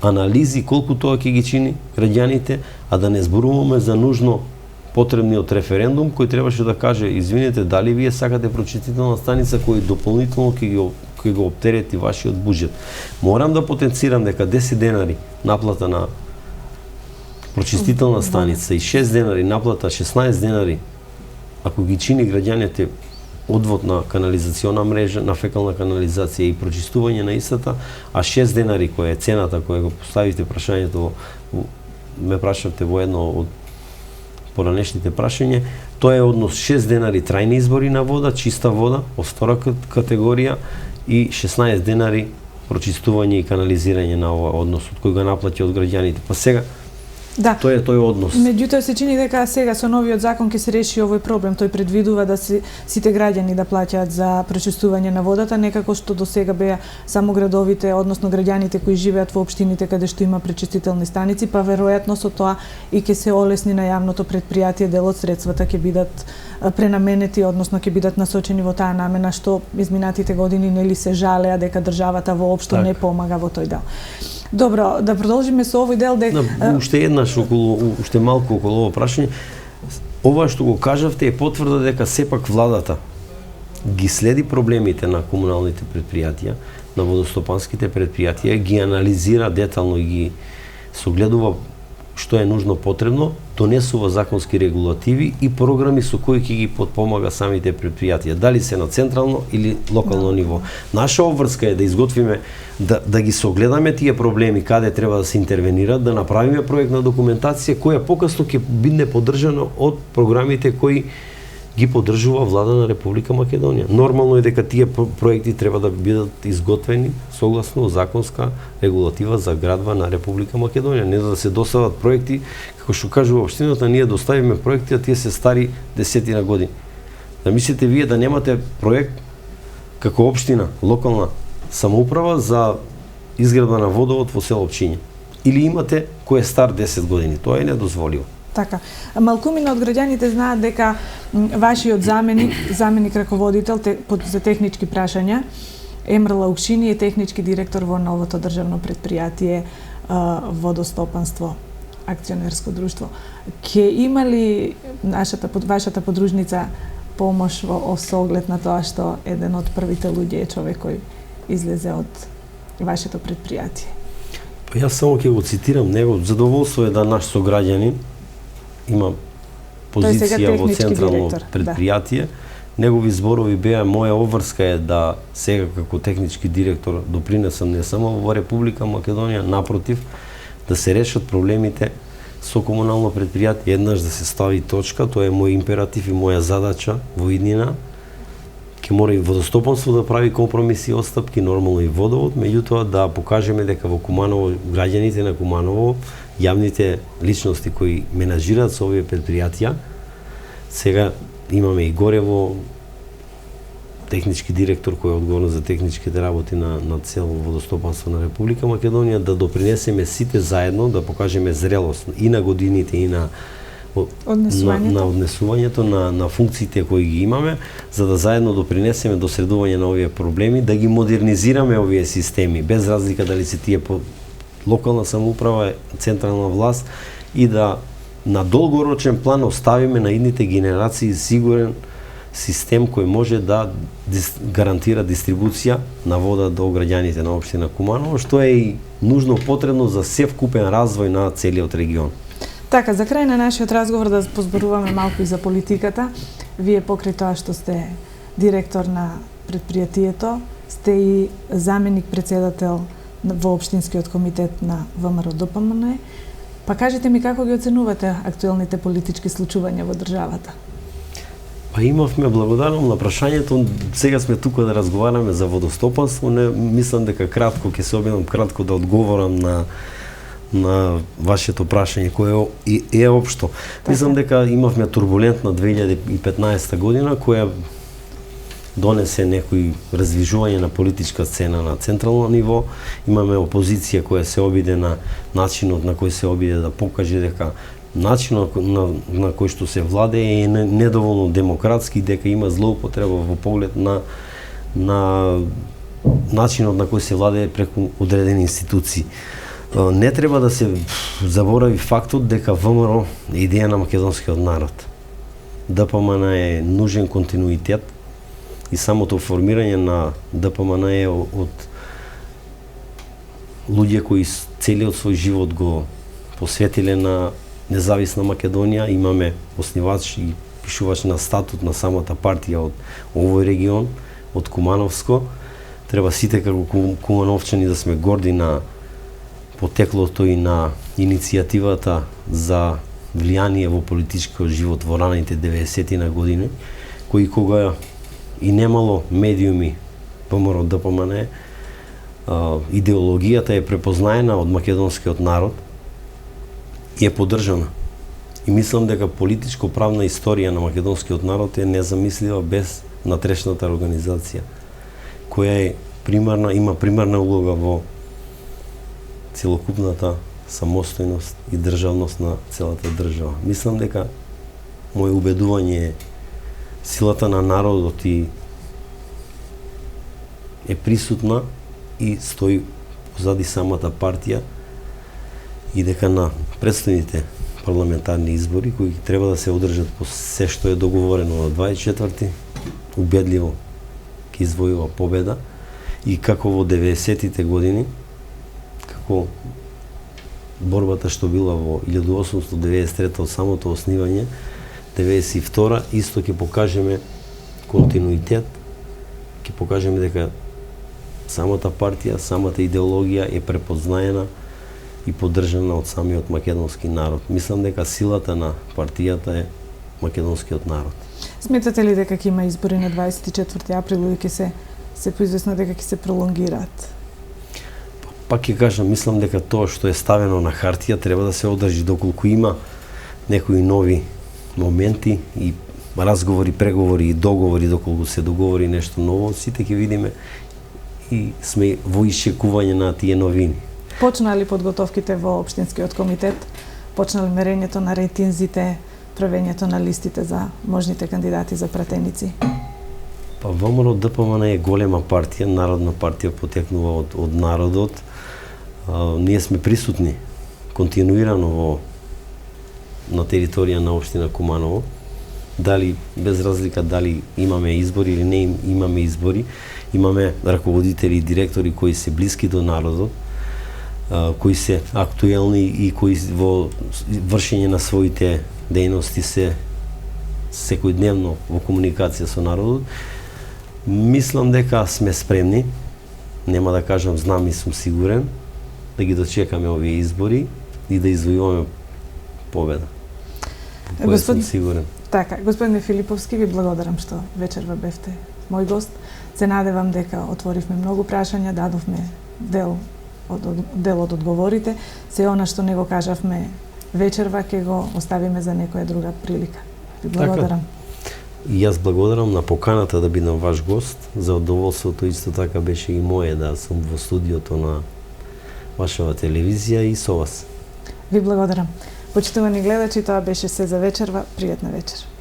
анализи колку тоа ќе ги чини граѓаните, а да не зборуваме за нужно потребниот референдум кој требаше да каже извинете дали вие сакате прочистителна станица кој дополнително ќе го оптерети вашиот буџет. Морам да потенцирам дека 10 денари наплата на прочистителна станица и 6 денари наплата 16 денари ако ги чини граѓаните одвод на канализациона мрежа, на фекална канализација и прочистување на истата, а 6 денари која е цената која го поставите прашањето, ме прашавте во едно од поранешните прашање, тоа е однос 6 денари трајни избори на вода, чиста вода, од втора категорија и 16 денари прочистување и канализирање на ова односот кој го наплати од граѓаните. Па сега да. Тоа е тој однос. Меѓутоа се чини дека сега со новиот закон ќе се реши овој проблем. Тој предвидува да сите граѓани да плаќаат за пречистување на водата, некако што до сега беа само градовите, односно граѓаните кои живеат во општините каде што има пречистителни станици, па веројатно со тоа и ќе се олесни на јавното предпријатие, дел од средствата ќе бидат пренаменети, односно ќе бидат насочени во таа намена што изминатите години нели се жалеа дека државата воопшто не помага во тој дел. Добро, да продолжиме со овој дел уште еднаш уште малку околу ово прашање. Ова што го кажавте е потврда дека сепак владата ги следи проблемите на комуналните предпријатија, на водостопанските предпријатија, ги анализира детално и ги согледува што е нужно потребно, донесува законски регулативи и програми со кои ќе ги подпомага самите предпријатија, дали се на централно или локално ниво. Наша обврска е да изготвиме, да ги согледаме тие проблеми, каде треба да се интервенират, да направиме проектна документација која покасно ќе биде поддржана од програмите кои ги поддржува влада на Република Македонија. Нормално е дека тие проекти треба да бидат изготвени согласно законска регулатива за градба на Република Македонија, не да се достават проекти, како што кажува општината, ние доставиме проекти, а тие се стари десетина години. Да мислите вие да немате проект како општина, локална самоуправа за изградба на водовод во село Пчиња? Или имате кој е стар 10 години? Тоа е недозволиво. Така. Малкумина од граѓаните знаат дека вашиот заменик раководител за технички прашања, Емрла Укшини, е технички директор во новото државно предпријатие Водостопанство акционерско друштво. Ќе има ли вашата подружница помош со оглед на тоа што еден од првите луѓе е човек кој излезе од вашето предпријатие? Па јас само ќе го цитирам него. Задоволство е да наш сограѓанин има позиција во централно предпријатие. Негови зборови беа, моја обврска е да сега како технички директор допринесам не само во Република Македонија, напротив, да се решат проблемите со комунално предпријатие, еднаш да се стави точка, тоа е мој императив и моја задача во иднина. Ќе мора и водостопанство да прави компромиси и отстапки, нормално и водовод, меѓутоа да покажеме дека во Куманово, граѓаните на Куманово, јавните личности кои менаџираат со овие предпријатија, сега имаме и горе во технички директор кој е одговорен за техничките работи на цело водостопанство на Република Македонија, да допринесеме сите заедно, да покажеме зрелост и на годините и на однесувањето на функциите кои ги имаме, за да заедно допринесеме до средување на овие проблеми, да ги модернизираме овие системи, без разлика дали се тие по локална самоуправа, централна власт, и да на долгорочен план оставиме на идните генерации сигурен систем кој може да гарантира дистрибуција на вода до граѓаните на општина Куманово, што е и нужно потребно за севкупен развој на целиот регион. Така, за крај на нашиот разговор да позборуваме малку и за политиката. Вие покрај тоа што сте директор на предпријатието, сте и заменик председател во општинскиот комитет на ВМРО-ДПМН. Па кажете ми како ги оценувате актуелните политички случувања во државата? Па имавме, благодарам на прашањето, сега сме тука да разговараме за водостопанство, не мислам дека кратко ќе се обидам кратко да одговорам на вашето прашање кое е општо. Мислам дека имавме турбулентна 2015 година која донесе некои раздвижување на политичка сцена на централно ниво. Имаме опозиција која се обиде на начинот на кој се обиде да покаже дека начинот на кој што се владее е недоволно демократски, дека има злоупотреба во поглед на начинот на кој се владее преку одредени институции. Не треба да се заборави фактот дека ВМРО е идеја на македонскиот народ. ДПМН е нужен континуитет и самото формирање на ДПМН е од луѓе кои целиот свој живот го посветиле на независна Македонија. Имаме оснивач и пишувач на статут на самата партија од овој регион, од Кумановско. Треба сите како кумановчани да сме горди на потеклото и на иницијативата за влијание во политичкиот живот во раните 90-ти на години, кои кога и немало медиуми ВМРО-ДПМН, идеологијата е препознаена од македонскиот народ и е поддржана. И мислам дека политичко-правна историја на македонскиот народ е незамислива без натрешната организација, која е примарна, има примарна улога во целокупната самостојност и државност на целата држава. Мислам дека моје убедување е силата на народот и е присутна и стои позади самата партија и дека на предстојните парламентарни избори кои треба да се одржат по се што е договорено на 24-ти, убедливо ќе извојува победа и како во 90-тите години, како борбата што била во 1893 од самото оснивање, 92 исто ќе покажеме континуитет, ќе покажеме дека самата партија, самата идеологија е препознаена и поддржана од самиот македонски народ. Мислам дека силата на партијата е македонскиот народ. Сметате ли дека ќе има избори на 24 април или ќе се поизвестно дека ќе се пролонгираат? Пак ќе кажам, мислам дека тоа што е ставено на хартија треба да се одржи доколку има некои нови моменти и разговори, преговори и договори, доколку се договори нешто ново, сите ќе видиме и сме во исчекување на тие новини. Почнали подготовките во општинскиот комитет? Почнали мерењето на рейтинзите, правењето на листите за можните кандидати за пратеници? Па ВМРО-ДПМН е голема партија, народна партија, потекнува од народот. Ние сме присутни континуирано на територија на општина Куманово. Дали без разлика дали имаме избори или не имаме избори, имаме раководители и директори кои се блиски до народот, кои се актуелни и кои во вршење на своите дејности се секојдневно во комуникација со народот. Мислам дека сме спремни, нема да кажам знам и сум сигурен, да ги дочекаме овие избори и да извојуваме победа. Која сум сигурен. Така, господине Филиповски, ви благодарам што вечерва бевте мој гост. Се надевам дека отворивме многу прашања, дадовме дел од одговорите. Се она што не го кажавме вечерва ќе го оставиме за некоја друга прилика. Ви благодарам. И јас благодарам на поканата да бидам ваш гост. За удоволството исто така беше и мое да сум во студиото на вашава телевизија и со вас. Ви благодарам. Почитувани гледачи, тоа беше се за вечерва. Пријатна вечер.